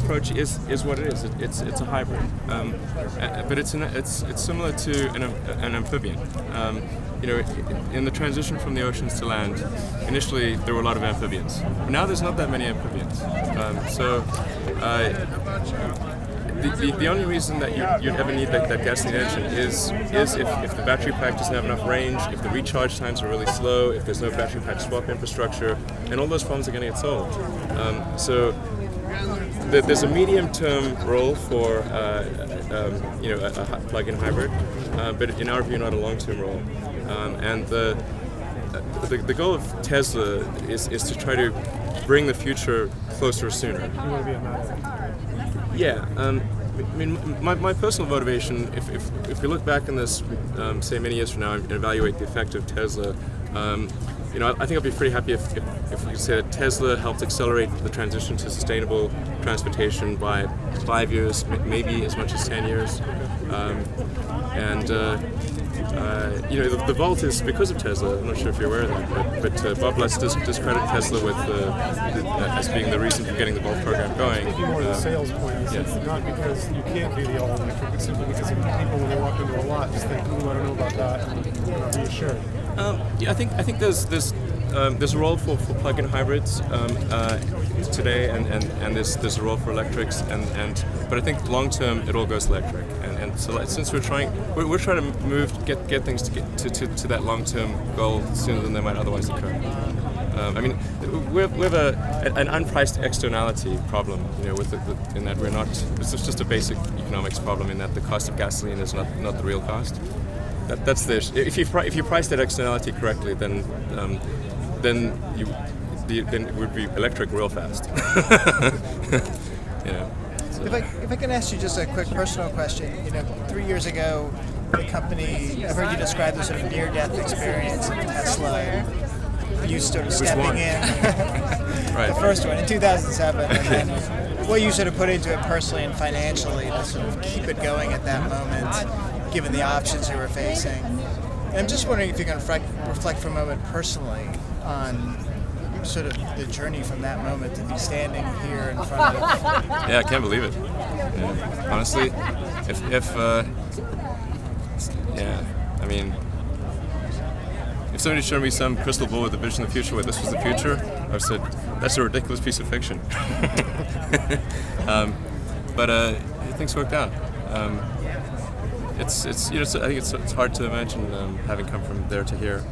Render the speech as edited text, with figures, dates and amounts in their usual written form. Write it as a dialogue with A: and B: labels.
A: approach is what it is. It's a hybrid, but it's similar to an amphibian. In the transition from the oceans to land, initially there were a lot of amphibians. Now there's not that many amphibians. The only reason that you'd ever need that gasoline engine is if the battery pack doesn't have enough range, if the recharge times are really slow, if there's no battery pack swap infrastructure, and all those problems are going to get solved. There's a medium-term role for a plug-in hybrid, but in our view, not a long-term role. And the goal of Tesla is to try to bring the future closer sooner.
B: You want to be a matter.
A: Yeah, my personal motivation, if we look back on this, say many years from now, and evaluate the effect of Tesla, I think I'd be pretty happy if we could say that Tesla helped accelerate the transition to sustainable transportation by 5 years, maybe as much as 10 years. The vault is because of Tesla. I'm not sure if you're aware of that, but Bob Lutz does credit Tesla with as being the reason for getting the vault program going.
B: More the sales point is it's not because you can't do the all-electric, it's simply because people, when they walk into a lot, just think, "Ooh, I don't know about that," and reassured.
A: I think there's a role for plug-in hybrids today, and there's a role for electrics, but I think long term it all goes electric, and so since we're trying to get things to that long term goal sooner than they might otherwise occur. We have an unpriced externality problem, in that we're not. It's just a basic economics problem in that the cost of gasoline is not the real cost. That's the issue. If you price that externality correctly, then it would be electric real fast. So.
C: If I can ask you just a quick personal question, 3 years ago, the company, I've heard you describe the sort of near-death experience of Tesla, and you sort of stepping in.
A: Right.
C: The first one in 2007, and then what you sort of put into it personally and financially to sort of keep it going at that moment, given the options you were facing. And I'm just wondering if you can reflect for a moment personally on sort of the journey from that moment to be standing here in front of.
A: Yeah, I can't believe it. Yeah. Honestly, if somebody showed me some crystal ball with a vision of the future where this was the future, I would have said, that's a ridiculous piece of fiction. But things worked out. I think it's hard to imagine having come from there to here.